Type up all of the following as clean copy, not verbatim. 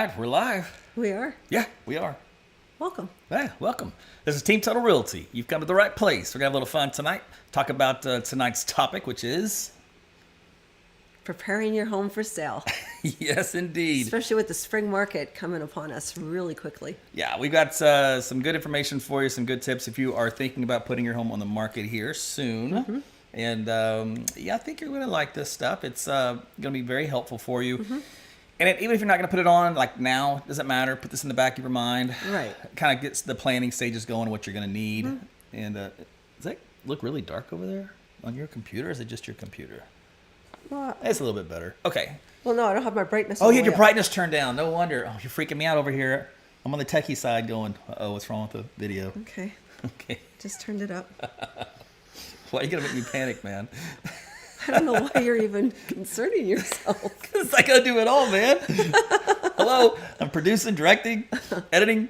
right, we're live. We are. Yeah, we are. Welcome. Yeah, welcome. This is Team Tuttle Realty. You've come to the right place. We're going to have a little fun tonight. Talk about tonight's topic, which is... Preparing your home for sale. Yes, indeed. Especially with the spring market coming upon us really quickly. Yeah, we've got some good information for you, some good tips if you are thinking about putting your home on the market here soon. Mm-hmm. And yeah, I think you're going to like this stuff. It's going to be very helpful for you. Mm-hmm. And even if you're not going to put it on like now, doesn't matter. Put this in the back of your mind. Right. Kind of gets the planning stages going, what you're going to need. Mm-hmm. And does that look really dark over there on your computer? Or is it just your computer? Well, It's a little bit better. Okay. well, no, I don't have my brightness. Oh, all you the had your way up. brightness turned down. No wonder. Oh, you're freaking me out over here. I'm on the techie side going, uh-oh, what's wrong with the video? Okay. Okay. Just turned it up. Why are you going to make me panic, man? I don't know why you're even concerning yourself. Because I got to do it all, man. Hello. I'm producing, directing, editing.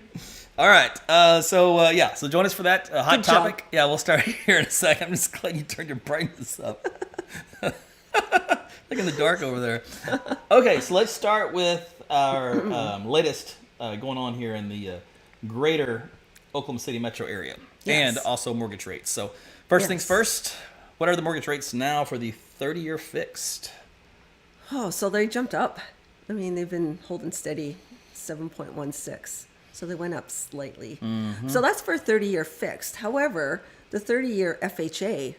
All right. So join us for that hot Good job. topic. Yeah, we'll start here in a second. I'm just glad you turned your brightness up. Look in the dark over there. Okay, so let's start with our latest going on here in the greater Oklahoma City metro area. Yes. And also mortgage rates. So first things Yes. first, what are the mortgage rates now for the 30-year fixed? Oh, so they jumped up. I mean, they've been holding steady, 7.16. So they went up slightly. Mm-hmm. So that's for a 30-year fixed. However, the 30-year FHA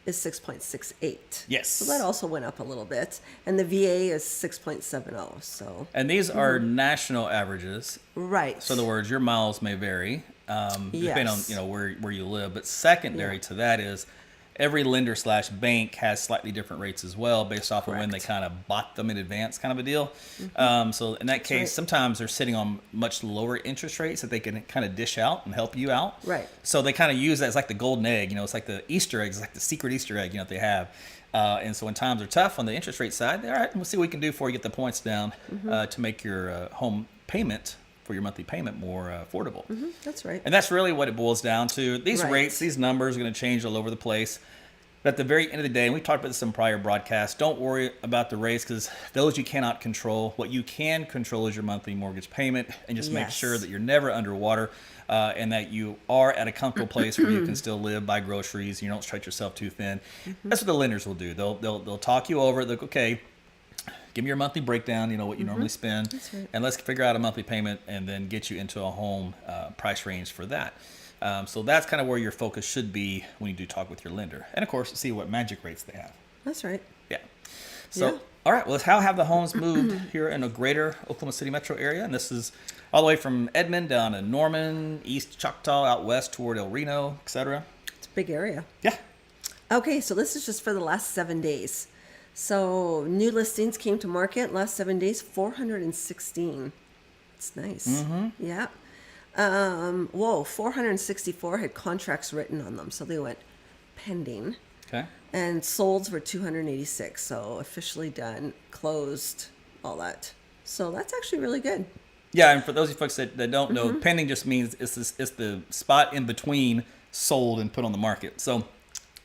is 6.68. Yes. So that also went up a little bit. And the VA is 6.70. So, And these are national averages. right. So in other words, your miles may vary depending on Yes. where you live. But secondary to that is every lender / bank has slightly different rates as well based off of when they Correct. kind of bought them in advance, kind of a deal. So in that case, right. sometimes they're sitting on much lower interest rates that they can kind of dish out and help you out. Right. So they kind of use that as like the golden egg. It's like the Easter egg. It's like the secret Easter egg that they have. And so when times are tough on the interest rate side, all right, we'll see what we can do for you, get the points down to make your home payment for your monthly payment more affordable. That's right. And that's really what it boils down to. These Right. rates, these numbers are going to change all over the place. But at the very end of the day, and we talked about this in prior broadcasts, don't worry about the rates because those you cannot control. What you can control is your monthly mortgage payment, and just make Yes. sure that you're never underwater and that you are at a comfortable place where you can still live, buy groceries, and you don't stretch yourself too thin. That's what the lenders will do. They'll talk you over. They'll go, okay, give me your monthly breakdown, what you normally spend, That's right. and let's figure out a monthly payment and then get you into a home price range for that. So that's kind of where your focus should be when you do talk with your lender. And of course, see what magic rates they have. That's right. Yeah. So, Yeah. all right, well, how have the homes moved here in the greater Oklahoma City metro area? And this is all the way from Edmond down to Norman, East Choctaw, out west toward El Reno, etc. It's a big area. Yeah. Okay, so this is just for the last 7 days. So new listings came to market last 7 days, 416. It's nice. Yeah. 464 had contracts written on them, so they went pending. Okay. And solds were 286, so officially done, closed, all that. So that's actually really good. Yeah, and for those of you folks that don't know, pending just means it's the spot in between sold and put on the market. So,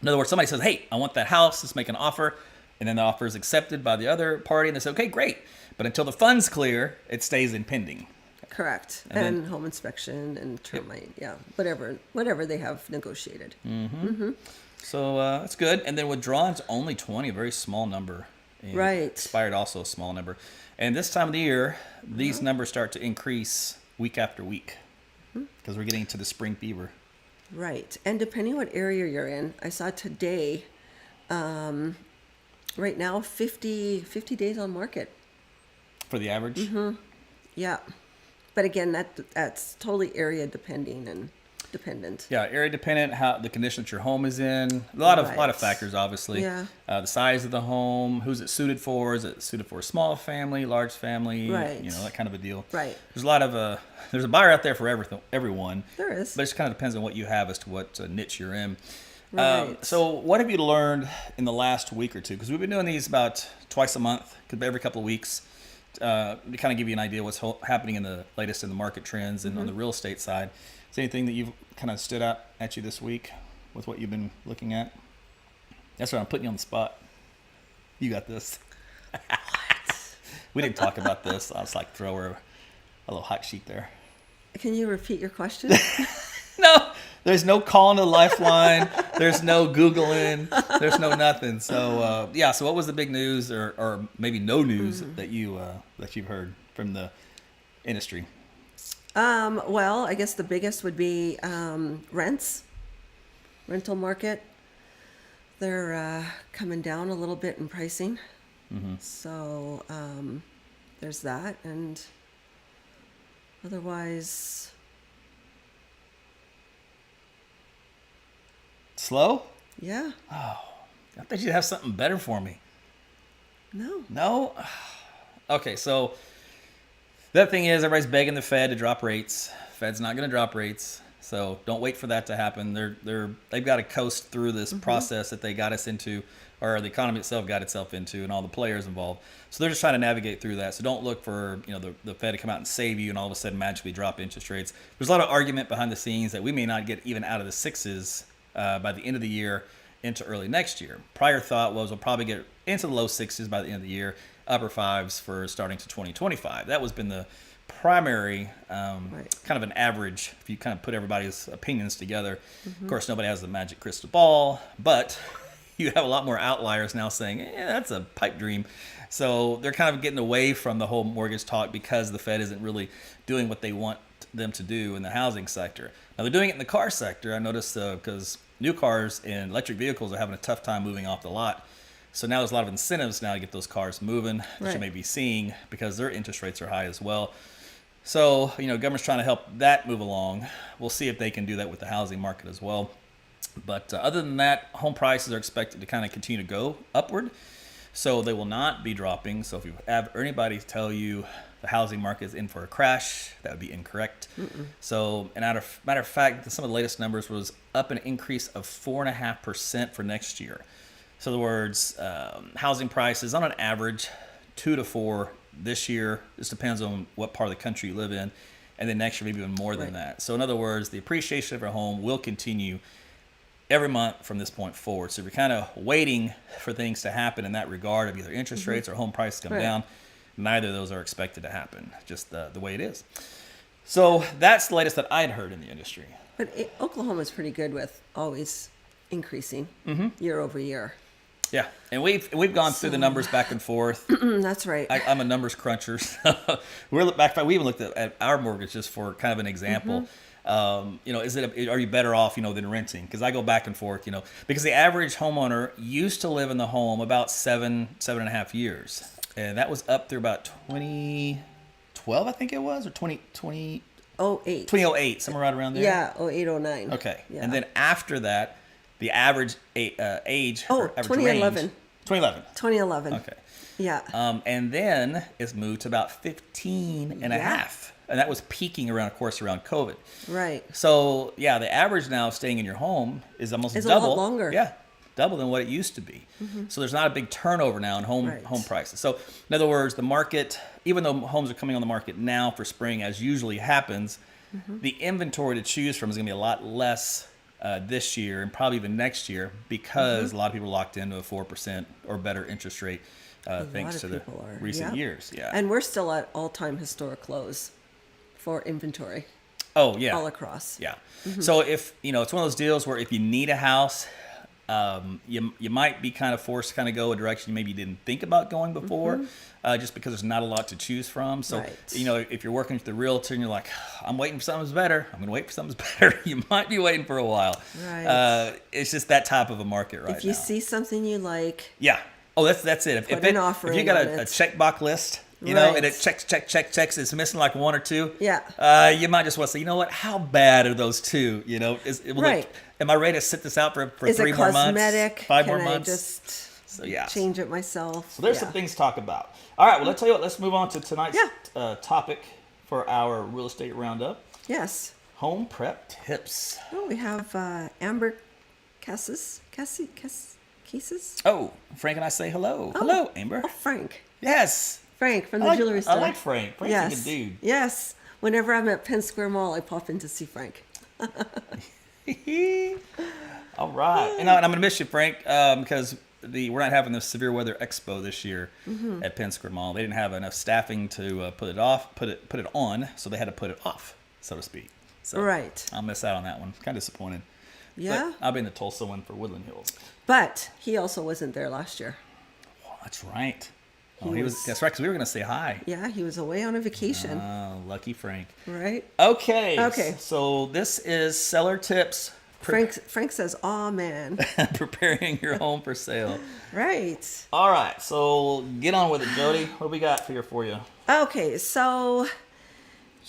in other words, somebody says, hey, I want that house, let's make an offer, and then the offer is accepted by the other party, and they say, okay, great. But until the funds clear, it stays in pending. Correct. And And, then- home inspection and termite, yeah, whatever they have negotiated. So that's good. And then withdrawals, only 20, a very small number. And Right. Expired, also a small number. And this time of the year, these numbers start to increase week after week because we're getting into the spring fever. Right. And depending what area you're in, I saw today, right now, 50 days on market. For the average? Yeah. But again, that's totally area dependent. Yeah, area dependent, how the condition that your home is in. A lot of Right. factors, obviously. Yeah. The size of the home, who's it suited for? Is it suited for a small family, large family? Right. That kind of a deal. Right. There's a lot of there's a buyer out there for everyone. There is. But it just kind of depends on what you have as to what niche you're in. Right. So what have you learned in the last week or two? Because we've been doing these about twice a month, could be every couple of weeks, to kind of give you an idea what's happening in the latest in the market trends and on the real estate side. Is there anything that you've kind of stood out at you this week with what you've been looking at? That's right, I'm putting you on the spot. You got this. We didn't talk about this. I was like, throw her a little hot sheet there. Can you repeat your question? No, there's no calling to the lifeline. There's no Googling. There's no nothing. So yeah. So what was the big news, or maybe no news that you've heard from the industry? Well, I guess the biggest would be rental market. They're coming down a little bit in pricing. So there's that, and otherwise. Slow? Yeah. I thought you'd have something better for me. No. No? Okay, so the thing is, everybody's begging the Fed to drop rates. Fed's not going to drop rates, so don't wait for that to happen. They've got to coast through this process that they got us into, or the economy itself got itself into, and all the players involved. So they're just trying to navigate through that. So don't look for the Fed to come out and save you, and all of a sudden magically drop interest rates. There's a lot of argument behind the scenes that we may not get even out of the sixes by the end of the year into early next year. Prior thought was we'll probably get into the low sixes by the end of the year, upper fives for starting to 2025. That was been the primary kind of an average if you kind of put everybody's opinions together. Of course, nobody has the magic crystal ball, but you have a lot more outliers now saying, that's a pipe dream. So they're kind of getting away from the whole mortgage talk because the Fed isn't really doing what they want them to do in the housing sector. Now they're doing it in the car sector. I noticed because new cars and electric vehicles are having a tough time moving off the lot. So now there's a lot of incentives now to get those cars moving that you may be seeing because their interest rates are high as well. So, government's trying to help that move along. We'll see if they can do that with the housing market as well. But other than that, home prices are expected to kind of continue to go upward. So they will not be dropping. So if you have anybody tell you the housing market is in for a crash, that would be incorrect. So, and matter of fact, some of the latest numbers was up an increase of 4.5% for next year. So in other words, housing prices on an average 2 to 4 this year. This depends on what part of the country you live in, and then next year maybe even more than that. So in other words, the appreciation of your home will continue every month from this point forward. So if you're kind of waiting for things to happen in that regard of either interest rates or home prices come down, neither of those are expected to happen, just the way it is. So that's the latest that I'd heard in the industry. But Oklahoma's pretty good with always increasing year over year. Yeah, and we've gone through the numbers back and forth. That's right. I'm a numbers cruncher. So we even looked at our mortgage just for kind of an example. Are you better off, than renting? Because I go back and forth, because the average homeowner used to live in the home about 7.5 years. And that was up through about 2012, I think it was, or 2008. 2008, somewhere right around there. Yeah, 08, 09. Okay. Yeah. And then after that, the average age, average 2011. range. 2011. 2011. Okay. Yeah. And then it's moved to about 15 and a half. And that was peaking around COVID. Right. So, yeah, the average now of staying in your home is almost double. It's a lot longer. Yeah, double than what it used to be. So there's not a big turnover now in home prices. So, in other words, the market, even though homes are coming on the market now for spring, as usually happens, the inventory to choose from is going to be a lot less this year and probably even next year because a lot of people are locked into a 4% or better interest rate thanks to the recent years. Yeah. And we're still at all-time historic lows for inventory. Oh, yeah. All across. Yeah. So if, it's one of those deals where if you need a house, you might be kind of forced to kind of go a direction you maybe didn't think about going before, just because there's not a lot to choose from. So, if you're working with the realtor and you're like, I'm waiting for something better, I'm going to wait for something better, you might be waiting for a while. Right. It's just that type of a market right now. If you see something you like. Yeah. Oh, that's it. If you got a checkbox list, and it checks, it's missing like one or two. Yeah. You might just want to say, you know what? How bad are those two? Am I ready to sit this out for 3 more months? 5 more months? Can I just change it myself? So there's some things to talk about. All right. Well, let's tell you what. Let's move on to tonight's topic for our real estate roundup. Yes. Home prep tips. Oh, we have Amber Cases. Oh, Frank and I say hello. Oh. Hello, Amber. Oh, Frank. Yes. Frank from the jewelry store. I like Frank. Frank's a good dude. Yes. Whenever I'm at Penn Square Mall, I pop in to see Frank. All right. And I'm going to miss you, Frank, because we're not having the severe weather expo this year at Penn Square Mall. They didn't have enough staffing to put it on, so they had to put it off, so to speak. So Right. I'll miss out on that one. Kind of disappointed. Yeah. But I'll be in the Tulsa one for Woodland Hills. But he also wasn't there last year. Oh, that's right. He was- That's right, because we were going to say hi. Yeah, he was away on a vacation. Oh, lucky Frank. Right? Okay. Okay. So this is seller tips. Frank says, "Aw, man." Preparing your home for sale. Right. All right, so get on with it, Jody. What do we got here for you? Okay, so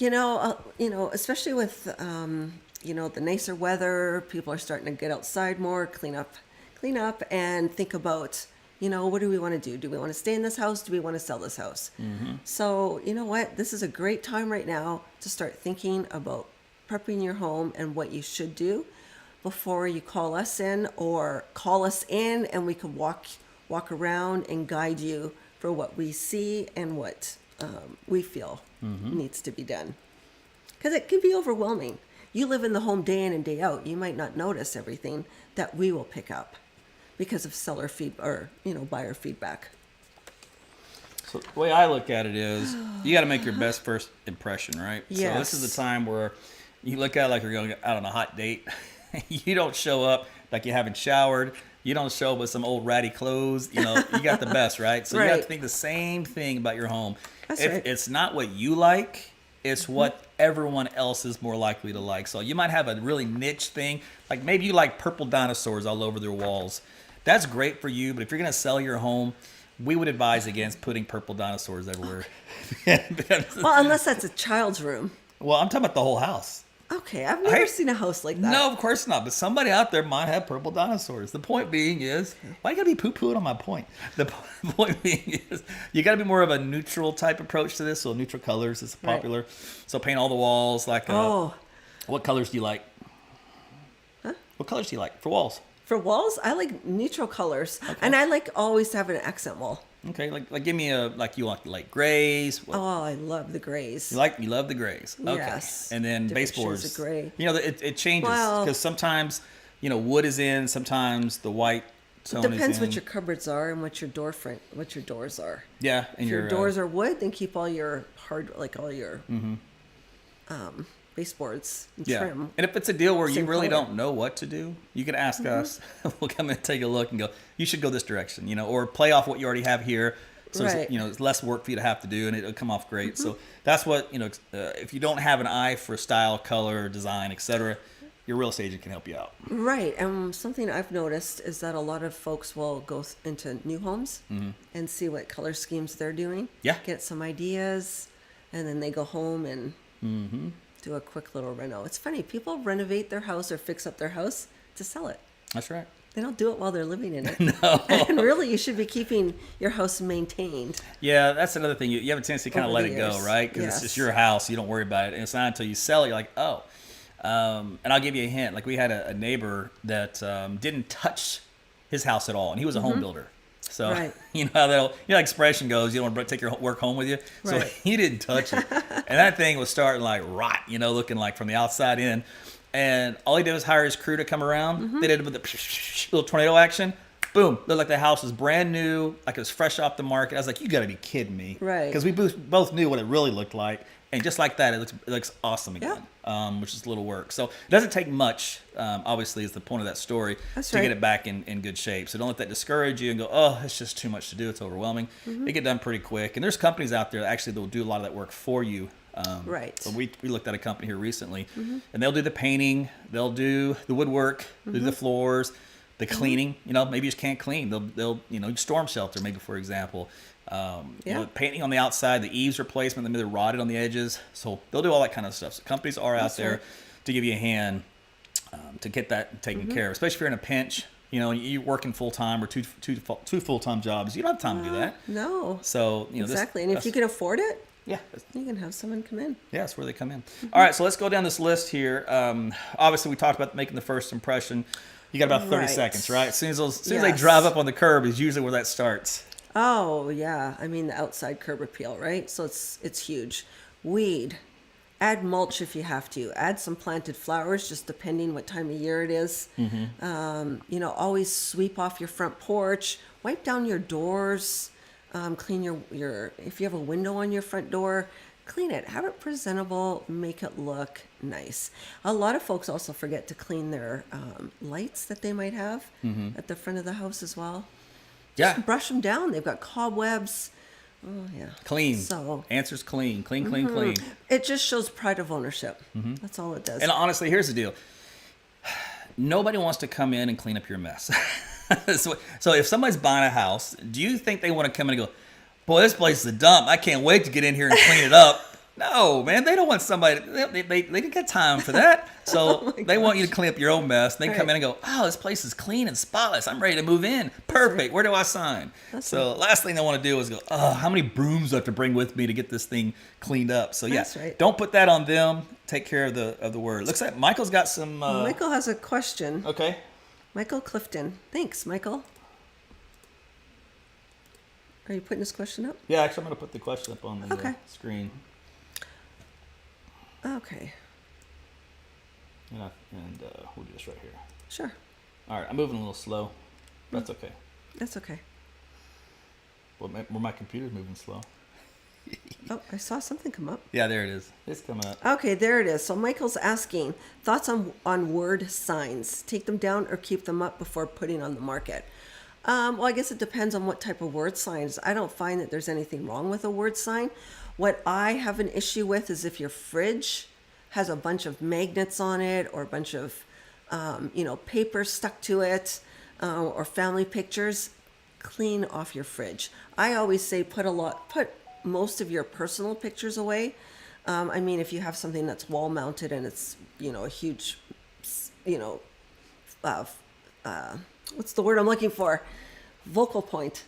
especially with the nicer weather, people are starting to get outside more, clean up, and think about what do we want to do? Do we want to stay in this house? Do we want to sell this house? So you know what? This is a great time right now to start thinking about prepping your home and what you should do before you call us in, and we can walk around and guide you for what we see and what we feel needs to be done. Because it can be overwhelming. You live in the home day in and day out. You might not notice everything that we will pick up because of seller buyer feedback. So the way I look at it is, you got to make your best first impression, right? Yes. So this is the time where you look at it like you're going out on a hot date. You don't show up like you haven't showered. You don't show up with some old ratty clothes. You got the best, right? So you have to think the same thing about your home. That's right. It's not what you like, it's what everyone else is more likely to like. So you might have a really niche thing, like maybe you like purple dinosaurs all over their walls. That's great for you, but if you're going to sell your home, we would advise against putting purple dinosaurs everywhere. Well, unless that's a child's room. Well, I'm talking about the whole house. Okay, I've never seen a house like that. No, of course not. But somebody out there might have purple dinosaurs. The point being is, why you gotta be poo-pooing on my point? The point being is, you gotta be more of a neutral type approach to this. So neutral colors is popular. Right. So paint all the walls like. What colors do you like? Huh? What colors do you like for walls? For walls, I like neutral colors, and I like always to have an accent wall. Okay, like give me you want like grays. What? Oh, I love the grays. You love the grays. Okay. Yes. And then different baseboards. Shades of gray. It changes because sometimes wood is in, sometimes the white tone is in. Depends what your cupboards are and what your doors are. Yeah, and if your doors are wood, then keep all your baseboards and trim. And if it's a deal where you really don't know what to do, you can ask us. We'll come and take a look and go, you should go this direction, or play off what you already have here. So it's less work for you to have to do, and it'll come off great. So that's what if you don't have an eye for style, color, design, etc., your real estate agent can help you out. Right. And something I've noticed is that a lot of folks will go into new homes and see what color schemes they're doing. Yeah. Get some ideas, and then they go home and do a quick little reno. It's funny. People renovate their house or fix up their house to sell it. That's right. They don't do it while they're living in it. No. And really, you should be keeping your house maintained. Yeah, that's another thing. You have a tendency to kind of let it go, right? Because it's just your house. You don't worry about it. And it's not until you sell it, you're like, oh. And I'll give you a hint. Like we had a neighbor that didn't touch his house at all. And he was a home builder. So, how that expression goes, you don't want to take your work home with you. So he didn't touch it. And that thing was starting like rot, looking like from the outside in. And all he did was hire his crew to come around. They did with the little tornado action. Boom. Looked like the house was brand new, like it was fresh off the market. I was like, you got to be kidding me. Right. Because we both knew what it really looked like. And just like that, it looks awesome again, which is a little work. So it doesn't take much, obviously, is the point of that story, to get it back in good shape. So don't let that discourage you and go, oh, it's just too much to do. It's overwhelming. It get done pretty quick. And there's companies out there that actually will do a lot of that work for you. So we looked at a company here recently, and they'll do the painting, they'll do the woodwork, they'll do the floors, the cleaning. Maybe you just can't clean. They'll storm shelter, maybe, for example. Painting on the outside, the eaves replacement, they're rotted on the edges. So they'll do all that kind of stuff. So companies are out there to give you a hand to get that taken care of, especially if you're in a pinch. You're working full time or two full time jobs. You don't have time to do that. No. So exactly, and if you can afford it, you can have someone come in. Yeah, that's where they come in. All right, so let's go down this list here. Obviously, we talked about making the first impression. You got about 30 seconds, right? As soon as they drive up on the curb is usually where that starts. Oh, yeah. I mean, the outside curb appeal, right? So it's huge. Weed. Add mulch if you have to. Add some planted flowers, just depending what time of year it is. You know, always sweep off your front porch. Wipe down your doors. Clean your if you have a window on your front door, clean it. Have it presentable. Make it look nice. A lot of folks also forget to clean their lights that they might have at the front of the house as well. Yeah. Just brush them down. They've got cobwebs. Oh, yeah. Clean. So Answer's clean. Clean. it just shows pride of ownership. That's all it does. And honestly, here's the deal. Nobody wants to come in and clean up your mess. So if somebody's buying a house, do you think they want to come in and go, boy, this place is a dump. I can't wait to get in here and clean it up. No, man, they don't want somebody. They didn't got time for that. So they want you to clean up your own mess. They come in and go, oh, this place is clean and spotless. I'm ready to move in. Perfect. Where do I sign? So last thing they want to do is go, oh, how many brooms do I have to bring with me to get this thing cleaned up? So yeah, don't put that on them. Take care of the word. Looks like Michael's got some. Michael has a question. Okay. Michael Clifton. Thanks, Michael. Are you putting this question up? Yeah, actually, I'm going to put the question up on the screen. Okay. And we'll do this right here. Sure. All right, I'm moving a little slow. That's okay. That's okay. Well, my computer's moving slow. Oh, I saw something come up. Yeah, there it is. It's coming up. Okay, there it is. So Michael's asking, thoughts on word signs. Take them down or keep them up before putting on the market? Well, I guess it depends on what type of word signs. I don't find that there's anything wrong with a word sign. What I have an issue with is if your fridge has a bunch of magnets on it or a bunch of, paper stuck to it or family pictures, clean off your fridge. I always say put most of your personal pictures away. I mean, if you have something that's wall mounted and it's, a huge, what's the word I'm looking for? Focal point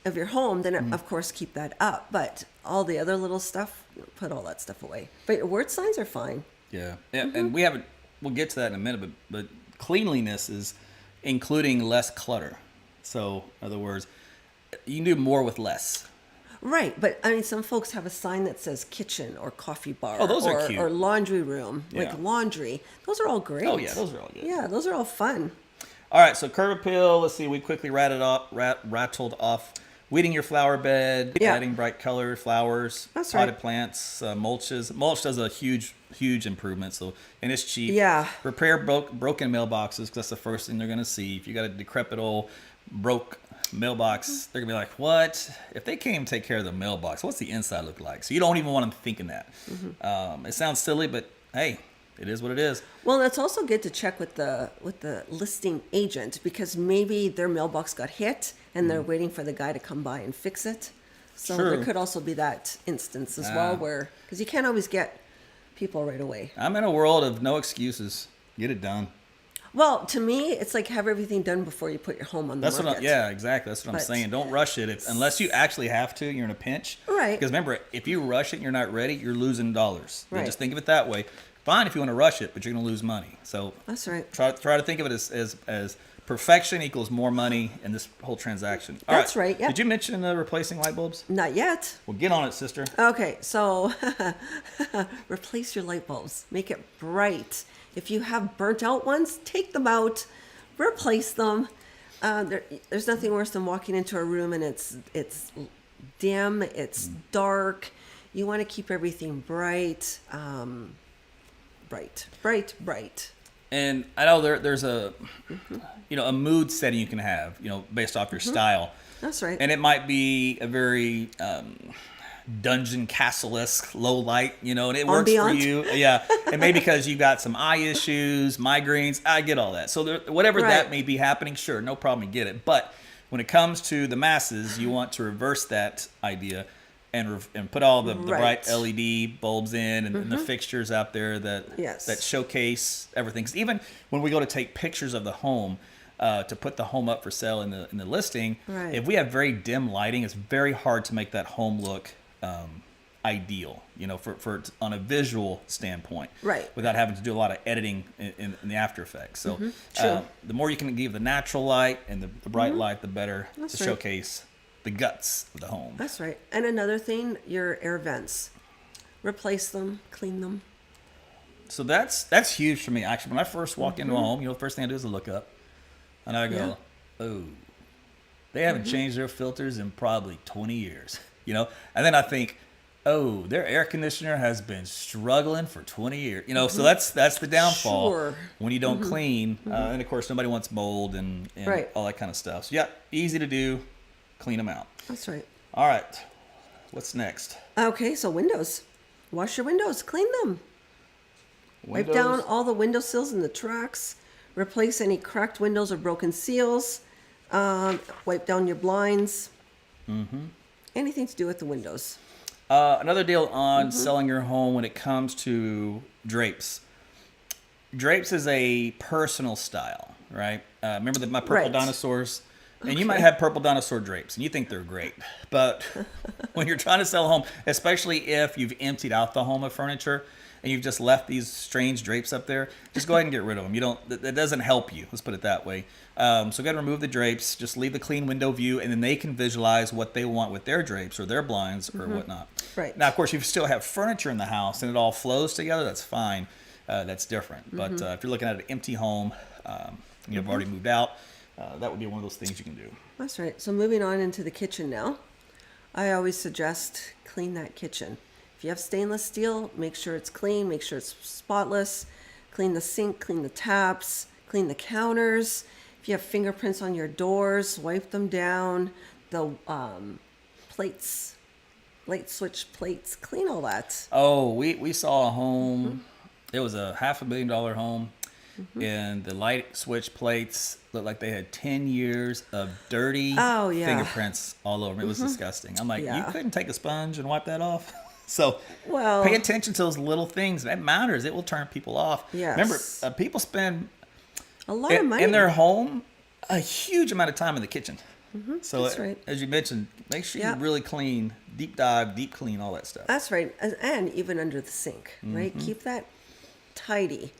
of your home, then of course keep that up. But all the other little stuff, put all that stuff away. But your word signs are fine. Yeah. And we'll get to that in a minute, but cleanliness is including less clutter. So in other words, you can do more with less. Right, but I mean, some folks have a sign that says kitchen or coffee bar. Oh, those are cute. Or laundry room, like laundry. Those are all great. Oh yeah, those are all good. Yeah, those are all fun. All right, so curb appeal. Let's see. We quickly rattled off weeding your flower bed, adding bright colored flowers, potted plants, mulches. Mulch does a huge improvement. So and it's cheap. Yeah. Repair broken mailboxes because that's the first thing they're gonna see. If you got a decrepit old broke mailbox, they're gonna be like, what? If they can't even take care of the mailbox, what's the inside look like? So you don't even want them thinking that. It sounds silly, but hey, it is what it is. Well, it's also good to check with the listing agent because maybe their mailbox got hit and they're waiting for the guy to come by and fix it. So there could also be that instance as well where, because you can't always get people right away. I'm in a world of no excuses. Get it done. Well, to me, it's like have everything done before you put your home on the market. Exactly. That's what I'm saying. Don't rush it. Unless you actually have to, you're in a pinch. Right. Because remember, if you rush it and you're not ready, you're losing dollars. Right. Just think of it that way. Fine if you want to rush it, but you're going to lose money. So that's right. Try to think of it as perfection equals more money in this whole transaction. That's right. Yeah. Did you mention replacing light bulbs? Not yet. Well, get on it, sister. Okay, so replace your light bulbs. Make it bright. If you have burnt out ones, take them out, replace them. There's nothing worse than walking into a room and it's dim, it's dark. You want to keep everything bright, bright. And I know there's a a mood setting you can have, based off your style. That's right. And it might be a very dungeon castle-esque low light, and it works for you. Yeah. And maybe because you got some eye issues, migraines, I get all that. So whatever that may be happening, sure, no problem, you get it. But when it comes to the masses, you want to reverse that idea and put all the bright LED bulbs in and the fixtures out there that showcase everything. 'Cause even when we go to take pictures of the home, to put the home up for sale in the listing, if we have very dim lighting, it's very hard to make that home look ideal, for on a visual standpoint, without having to do a lot of editing in the After Effects. So the more you can give the natural light and the bright light, the better to showcase the guts of the home. That's right. And another thing, your air vents. replace them, clean them. So that's huge for me. Actually, when I first walk into a home, the first thing I do is I look up, and I go, "Oh, they haven't changed their filters in probably 20 years." And then I think, "Oh, their air conditioner has been struggling for 20 years." So that's the downfall Sure. when you don't clean, and of course nobody wants mold and Right. all that kind of stuff. So yeah, easy to do, clean them out. That's right. All right, what's next? Okay, so windows. Wash your windows, clean them. Wipe Windows. down all the windowsills and the tracks. Replace any cracked windows or broken seals. Wipe down your blinds. Anything to do with the windows. Another deal on selling your home when it comes to drapes. Drapes is a personal style, right? Remember my purple Right. dinosaurs? And you might have purple dinosaur drapes, and you think they're great. But when you're trying to sell a home, especially if you've emptied out the home of furniture and you've just left these strange drapes up there, just go ahead and get rid of them. That doesn't help you. Let's put it that way. So go ahead and remove the drapes. Just leave the clean window view, and then they can visualize what they want with their drapes or their blinds or whatnot. Right. Now, of course, if you still have furniture in the house and it all flows together, that's fine. That's different. But if you're looking at an empty home, you've already moved out, that would be one of those things you can do. That's right. So moving on into the kitchen now. I always suggest clean that kitchen. If you have stainless steel, make sure it's clean, make sure it's spotless. Clean the sink, clean the taps, clean the counters. If you have fingerprints on your doors, wipe them down. The plates, light switch plates, clean all that. Oh, we saw a home. It was a $500,000 home, and the light switch plates looked like they had 10 years of dirty fingerprints all over them. It was disgusting. I'm like, Yeah. you couldn't take a sponge and wipe that off? So Well, pay attention to those little things. That matters. It will turn people off. Yes. Remember, people spend a lot of money. in their home a huge amount of time in the kitchen. So that's right. as you mentioned, make sure Yeah. you really clean, deep dive, deep clean, all that stuff. That's right. And even under the sink, right? Keep that tidy.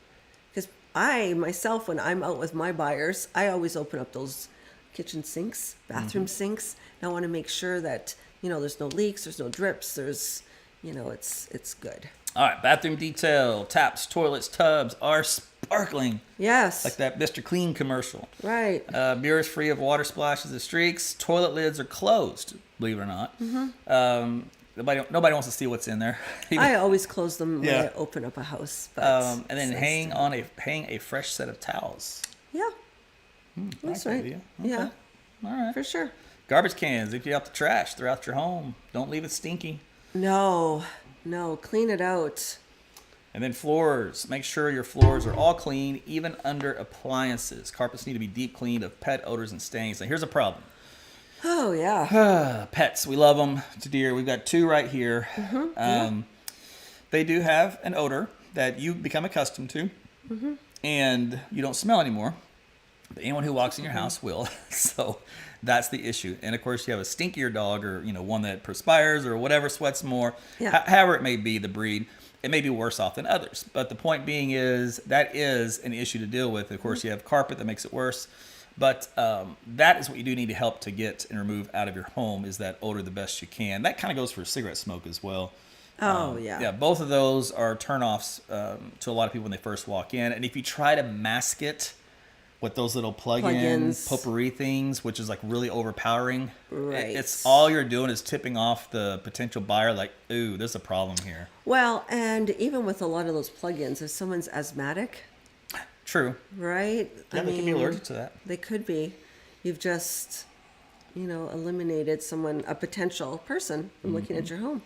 Because I, myself, when I'm out with my buyers, I always open up those kitchen sinks, bathroom sinks. And I want to make sure that, there's no leaks, there's no drips, there's, it's good. All right, bathroom detail, taps, toilets, tubs are sparkling, Yes. like that Mr. Clean commercial. Right. Mirrors free of water splashes and streaks. Toilet lids are closed, believe it or not. Nobody wants to see what's in there. I always close them when Yeah. I open up a house. But And then hang a fresh set of towels. Yeah. Like That's that right. idea. Yeah, All right. for sure. Garbage cans, empty out the trash throughout your home. Don't leave it stinky. No, clean it out. And then floors. Make sure your floors are all clean, even under appliances. Carpets need to be deep cleaned of pet odors and stains. Now, here's a problem. Oh, yeah. Pets, we love them to dear. We've got two right here. They do have an odor that you become accustomed to, and you don't smell anymore. But anyone who walks in your house will. So that's the issue. And of course, you have a stinkier dog, or one that perspires or whatever, sweats more. Yeah. However it may be, the breed, it may be worse off than others. But the point being is that is an issue to deal with. Of course, you have carpet that makes it worse. But that is what you do need to help to get and remove out of your home, is that odor the best you can. That kind of goes for cigarette smoke as well. Oh, yeah. Yeah, both of those are turnoffs to a lot of people when they first walk in. And if you try to mask it with those little plug-in Plugins. potpourri things, which is like really overpowering, Right. it's all you're doing is tipping off the potential buyer like, ooh, there's a problem here. Well, and even with a lot of those plugins, if someone's asthmatic, True. right? Yeah, they can be allergic to that. They could be. You've just, eliminated a potential person from looking at your home.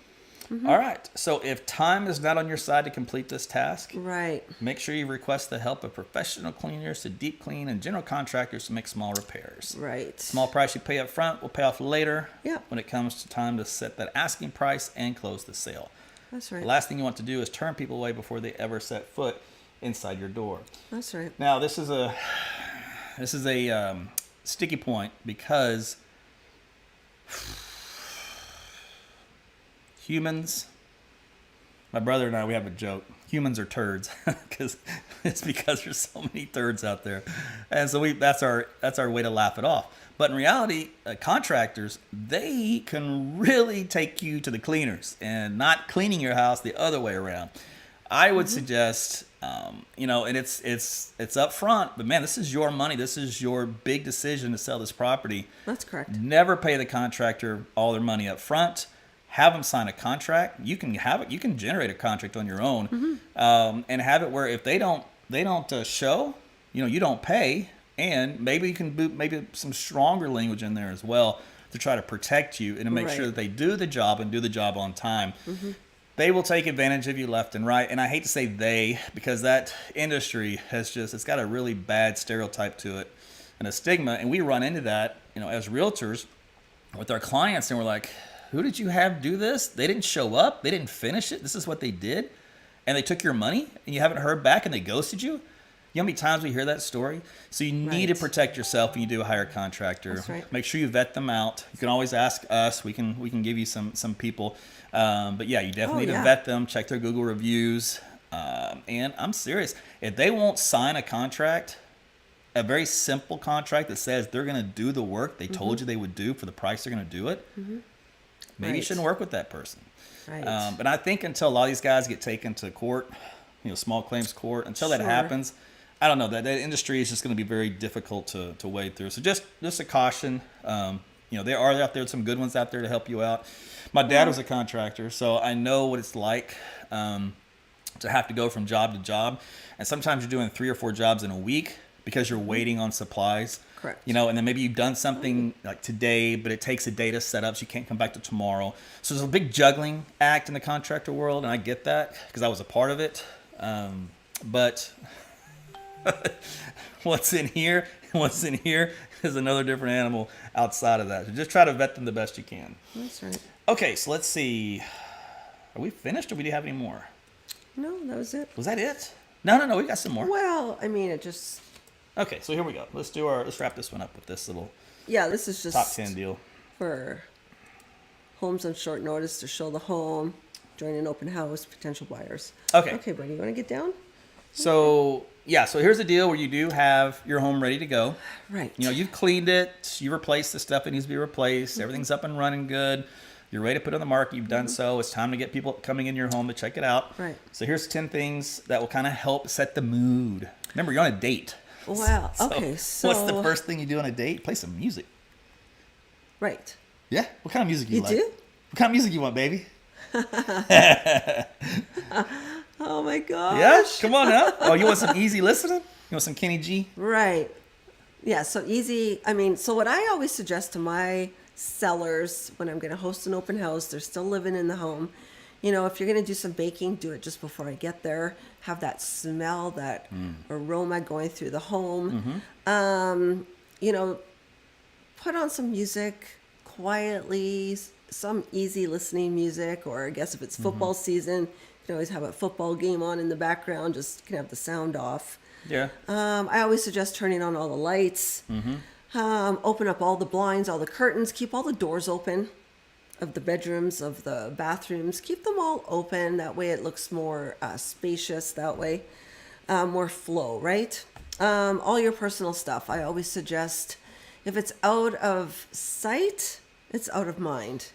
All right. So if time is not on your side to complete this task, Right. make sure you request the help of professional cleaners to deep clean and general contractors to make small repairs. Right. Small price you pay up front will pay off later Yeah. when it comes to time to set that asking price and close the sale. That's The right. last thing you want to do is turn people away before they ever set foot inside your door. That's right. Now, this is a sticky point because humans My brother and I, we have a joke. Humans are turds because there's so many turds out there, and so that's our way to laugh it off. But in reality, contractors, they can really take you to the cleaners and not cleaning your house the other way around. I would suggest, and it's up front, but man, this is your money. This is your big decision to sell this property. That's correct. Never pay the contractor all their money up front. Have them sign a contract. You can have it. You can generate a contract on your own, and have it where if they don't show, you don't pay. And maybe you can boot maybe some stronger language in there as well to try to protect you and to make sure that they do the job and do the job on time. They will take advantage of you left and right. And I hate to say they, because that industry it's got a really bad stereotype to it and a stigma. And we run into that, as realtors with our clients. And we're like, who did you have do this? They didn't show up. They didn't finish it. This is what they did. And they took your money and you haven't heard back and they ghosted you. You know how many times we hear that story? So you need to protect yourself when you do hire a contractor. That's right. Make sure you vet them out. You can always ask us. We can give you some people. But yeah, you definitely need to vet them. Check their Google reviews. And I'm serious. If they won't sign a contract, a very simple contract that says they're going to do the work they told you they would do for the price they're going to do it, maybe you shouldn't work with that person. Right. But I think until a lot of these guys get taken to court, small claims court, until that happens, I don't know, that industry is just going to be very difficult to wade through. So just a caution. There are out there some good ones out there to help you out. My dad was a contractor, so I know what it's like to have to go from job to job. And sometimes you're doing 3 or 4 jobs in a week because you're waiting on supplies. Correct. And then maybe you've done something like today, but it takes a day to set up, so you can't come back to tomorrow. So there's a big juggling act in the contractor world, and I get that because I was a part of it. But what's in here is another different animal outside of that. So just try to vet them the best you can. That's right. Okay, so let's see. Are we finished or do we have any more? No, that was it. Was that it? No, we got some more. Well, I mean, it just... Okay, so here we go. Let's wrap this one up with this little this is just... top 10 deal. For homes on short notice to show the home, join an open house, potential buyers. Okay, buddy, you want to get down? So, so here's the deal where you do have your home ready to go. Right. You've cleaned it. You replaced the stuff that needs to be replaced. Everything's up and running good. You're ready to put it on the market. You've done so. It's time to get people coming in your home to check it out. Right. So here's 10 things that will kind of help set the mood. Remember, you're on a date. Wow. Okay, so... What's the first thing you do on a date? Play some music. Right. Yeah? What kind of music you like? You do? What kind of music you want, baby? Oh my gosh. Yeah? Come on now. Oh, you want some easy listening? You want some Kenny G? Right. Yeah, so easy. I mean, so what I always suggest to my sellers when I'm going to host an open house, they're still living in the home. If you're going to do some baking, do it just before I get there. Have that smell, that aroma going through the home. Put on some music quietly, some easy listening music, or I guess if it's football season, you can always have a football game on in the background, just can have the sound off. Yeah. I always suggest turning on all the lights, open up all the blinds, all the curtains, keep all the doors open of the bedrooms, of the bathrooms, keep them all open. That way it looks more spacious that way, more flow, right? All your personal stuff. I always suggest if it's out of sight, it's out of mind.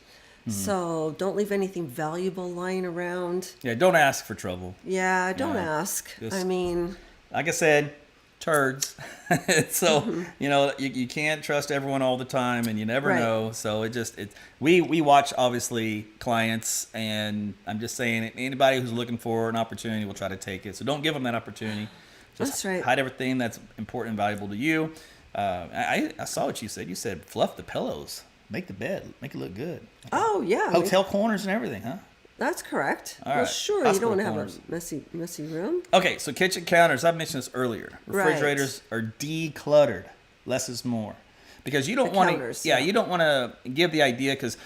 So don't leave anything valuable lying around. Yeah, don't ask for trouble. Yeah, don't ask. I mean... Like I said, turds. So, you can't trust everyone all the time, and you never know. So we watch, obviously, clients, and I'm just saying anybody who's looking for an opportunity will try to take it. So don't give them that opportunity. Just That's right. hide everything that's important and valuable to you. I saw what you said. You said fluff the pillows. Make the bed. Make it look good. Oh, yeah. Hotel corners and everything, huh? That's correct. All well, right. sure, Hospital you don't want to corners. have a messy room. Okay, so kitchen counters. I've mentioned this earlier. Refrigerators are decluttered. Less is more, because you don't want to. Yeah, you don't want to give the idea, because,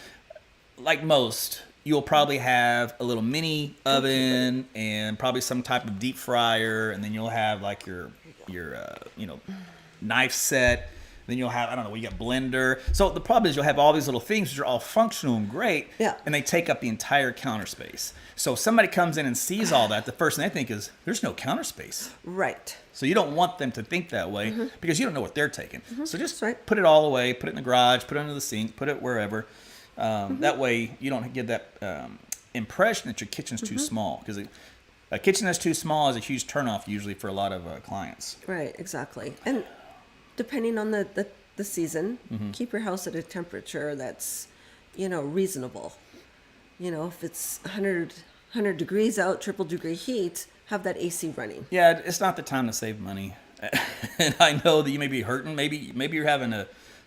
like most, you'll probably have a little mini oven and probably some type of deep fryer, and then you'll have like your knife set. Then you'll have, I don't know, you got blender. So the problem is you'll have all these little things which are all functional and great, Yeah. and they take up the entire counter space. So if somebody comes in and sees all that, the first thing they think is, there's no counter space. Right. So you don't want them to think that way because you don't know what they're taking. So just That's right. put it all away, put it in the garage, put it under the sink, put it wherever. That way you don't get that impression that your kitchen's too small, because a kitchen that's too small is a huge turnoff usually for a lot of clients. Right, exactly. And depending on the season, keep your house at a temperature that's, reasonable. If it's 100 degrees out, triple degree heat, have that AC running. Yeah, it's not the time to save money. And I know that you may be hurting. Maybe you're having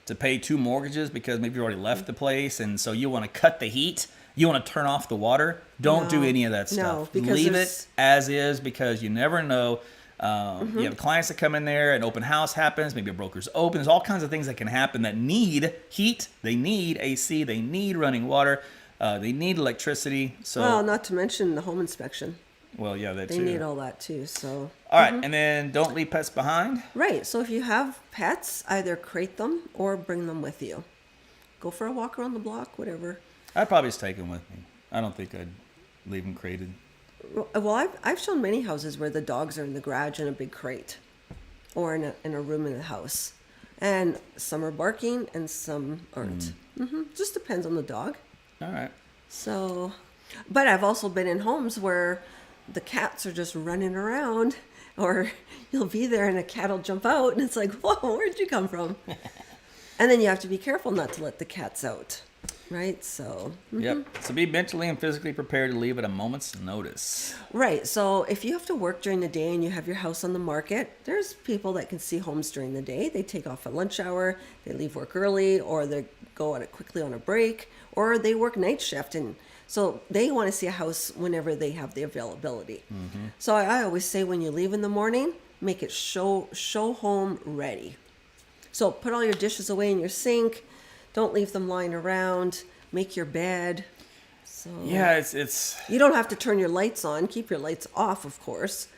to pay 2 mortgages because maybe you already left the place, and so you want to cut the heat. You want to turn off the water. Don't do any of that stuff. No, because leave it as is, because you never know. You have clients that come in there, an open house happens, maybe a broker's open. There's all kinds of things that can happen that need heat. They need AC. They need running water. They need electricity. So, Well, not to mention the home inspection. well, yeah, that They too. need all that too. So All right, and then don't leave pets behind. right. So if you have pets, either crate them or bring them with you. Go for a walk around the block, whatever. I'd probably just take them with me. I don't think I'd leave them crated. Well, I've shown many houses where the dogs are in the garage in a big crate, or in a room in the house, and some are barking and some aren't. Just depends on the dog. All right. So, but I've also been in homes where the cats are just running around, or you'll be there and a cat will jump out, and it's like, whoa, where'd you come from? And then you have to be careful not to let the cats out, right? So, Yep. So be mentally and physically prepared to leave at a moment's notice. right. So if you have to work during the day and you have your house on the market, there's people that can see homes during the day. They take off a lunch hour, they leave work early, or they go on it quickly on a break, or they work night shift, and so they want to see a house whenever they have the availability. So I always say, when you leave in the morning, make it show home ready. So put all your dishes away in your sink. Don't leave them lying around. Make your bed. So Yeah, it's you don't have to turn your lights on. Keep your lights off, of course,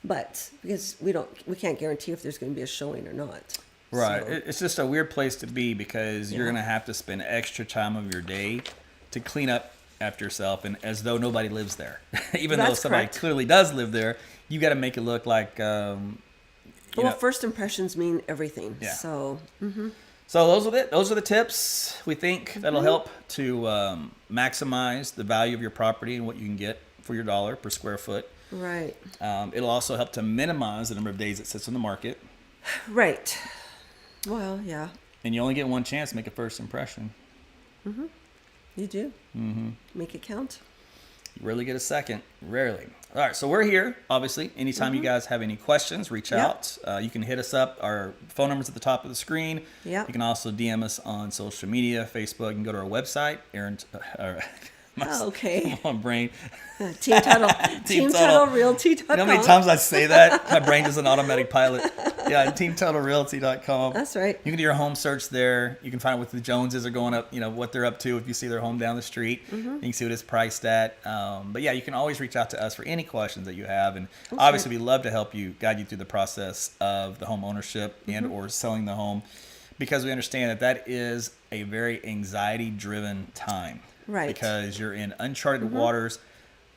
but because we can't guarantee if there's going to be a showing or not. right. So, It's just a weird place to be because you're Yeah. going to have to spend extra time of your day to clean up after yourself, and as though nobody lives there. Even though That's somebody correct. clearly does live there, you got to make it look like well, first impressions mean everything. Yeah. So So those are the tips we think that'll help to maximize the value of your property and what you can get for your dollar per square foot. right, It'll also help to minimize the number of days it sits on the market, right. Well, yeah, and you only get one chance to make a first impression. you do. Make it count. You rarely get a second. Rarely. All right, so we're here, obviously. Anytime you guys have any questions, reach Yep. out. You can hit us up. Our phone number's at the top of the screen. Yep. You can also DM us on social media, Facebook. You can go to our website. Okay. My brain. Team Tuttle. Team Tuttle Realty. You know how many times I say that? My brain is an automatic pilot. Yeah, teamtuttlerealty.com. That's right. You can do your home search there. You can find out what the Joneses are going up, what they're up to if you see their home down the street. You can see what it's priced at. But yeah, you can always reach out to us for any questions that you have. And obviously, we'd love to help you, guide you through the process of the home ownership and or selling the home, because we understand that is a very anxiety-driven time. Right. Because you're in uncharted waters.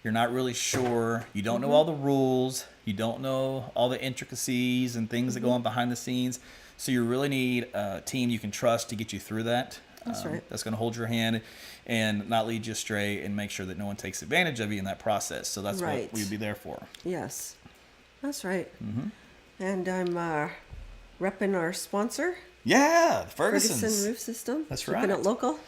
You're not really sure. You don't know all the rules. You don't know all the intricacies and things that go on behind the scenes. So you really need a team you can trust to get you through that. That's right. That's going to hold your hand and not lead you astray and make sure that no one takes advantage of you in that process. So that's Right. what we'd be there for. Yes, that's right. And I'm repping our sponsor, Yeah, Ferguson Ferguson's. Roof System. That's Keeping right. it local.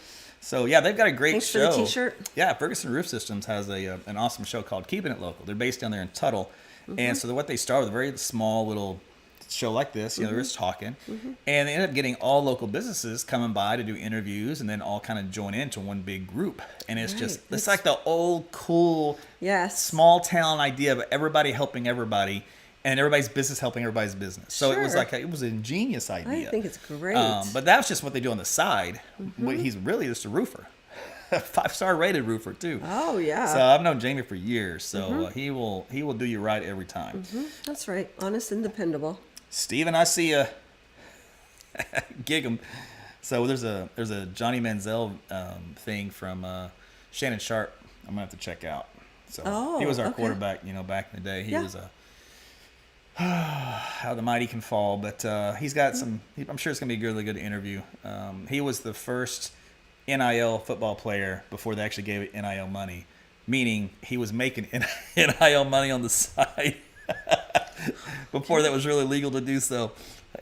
So yeah, they've got a great Thanks for show. the T-shirt. Yeah, Ferguson Roof Systems has an awesome show called Keeping It Local. They're based down there in Tuttle, and so what they start with a very small little show like this. They're just talking, and they end up getting all local businesses coming by to do interviews, and then all kind of join into one big group. And it's just Right. it's like the old cool Yes. small town idea of everybody helping everybody. And everybody's business helping everybody's business. So it was Sure. like it was an ingenious idea. I think it's great. But that's just what they do on the side. He's really just a roofer, a 5-star rated roofer too. Oh yeah. So I've known Jamie for years. So he will do you right every time. That's right. Honest and dependable. Steven, I see you. Gig 'em. So there's a Johnny Manziel thing from Shannon Sharp. I'm gonna have to check out. So he was our quarterback, back in the day. He was how the mighty can fall, but he's got some. I'm sure it's gonna be a really good interview. He was the first NIL football player before they actually gave it NIL money, meaning he was making NIL money on the side before that was really legal to do so.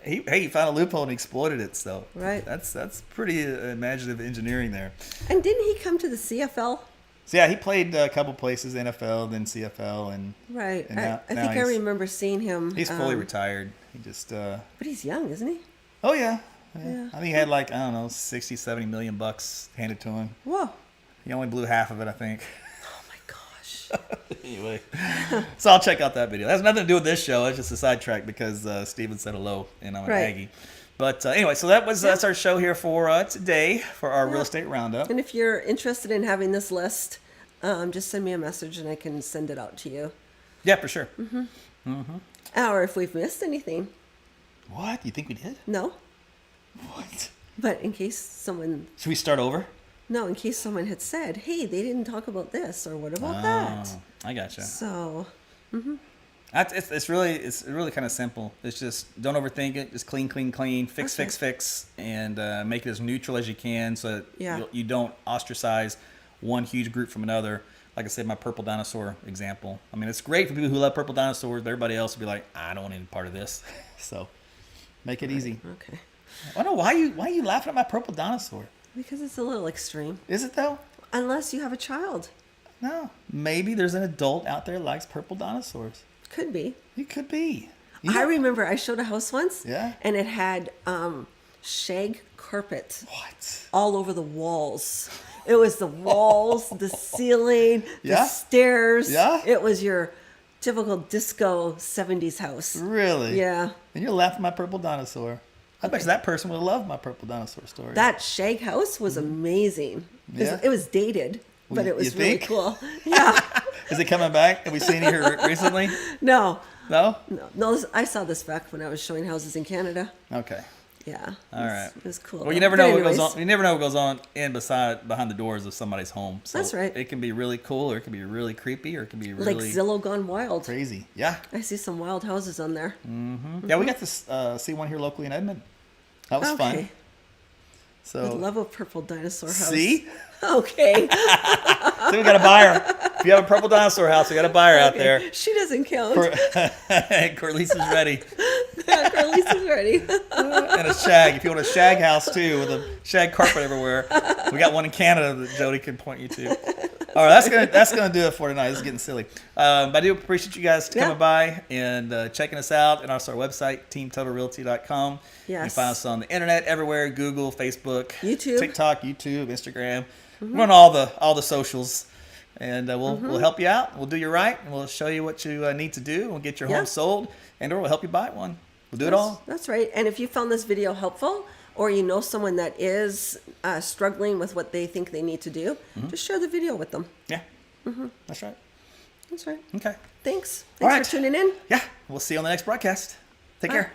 He found a loophole and exploited it. So right, that's pretty imaginative engineering there. And didn't he come to the CFL? So yeah, he played a couple places, NFL, then CFL, and right. And I think I remember seeing him. He's fully retired. He just. But he's young, isn't he? Oh yeah. I think he had 60-70 million bucks handed to him. Whoa. He only blew half of it, I think. Oh my gosh. Anyway, so I'll check out that video. That has nothing to do with this show. It's just a sidetrack because Steven said hello and I'm an Aggie. But anyway, so that's our show here for today for our real estate roundup. And if you're interested in having this list, just send me a message and I can send it out to you. Yeah, for sure. Or if we've missed anything. What? You think we did? No. What? But in case someone... Should we start over? No, in case someone had said, hey, they didn't talk about this, or what about that? I gotcha. So... It's really kind of simple. It's just don't overthink it. Just clean, fix, and make it as neutral as you can, so that you don't ostracize one huge group from another. Like I said, my purple dinosaur example. I mean, it's great for people who love purple dinosaurs, but everybody else will be like, I don't want any part of this. So make it easy. Okay. I don't know why are you laughing at my purple dinosaur? Because it's a little extreme. Is it though? Unless you have a child. No. Maybe there's an adult out there who likes purple dinosaurs. Could be. It could be. I remember I showed a house once. Yeah. And it had shag carpet. What? All over the walls. It was the walls, the ceiling, the stairs. Yeah. It was your typical disco 70s house. Really? Yeah. And you're laughing at my purple dinosaur. I bet that person would love my purple dinosaur story. That shag house was amazing. Yeah. It was dated, but it was really cool. Yeah. Is it coming back? Have we seen it here recently? No. No? No, I saw this back when I was showing houses in Canada. Okay. Yeah. All right. It was cool. Well, you never know what goes on. You never know what goes on behind the doors of somebody's home. So that's right. It can be really cool, or it can be really creepy, or it can be really like Zillow gone wild. Crazy. Yeah. I see some wild houses on there. Mm-hmm. Yeah, we got to see one here locally in Edmond. That was fun. So I love a purple dinosaur house. See? Okay. So we got a buyer. If you have a purple dinosaur house, we got a buyer out there. She doesn't count. Corliss is ready. Yeah, Corliss is ready. And a shag. If you want a shag house too, with a shag carpet everywhere, we got one in Canada that Jody can point you to. All right, that's gonna do it for tonight. This is getting silly, but I do appreciate you guys coming by and checking us out, and also our website teamtuttlerealty.com. Yes. You can find us on the internet everywhere: Google, Facebook, YouTube, TikTok, YouTube, Instagram. We're on all the socials, and we'll help you out. We'll do you right, and we'll show you what you need to do. We'll get your home sold, and/or we'll help you buy one. We'll do it all. That's right. And if you found this video helpful, or you know someone that is struggling with what they think they need to do, just share the video with them. Yeah. That's right. That's right. Okay. Thanks. All right. For tuning in. Yeah. We'll see you on the next broadcast. Take care.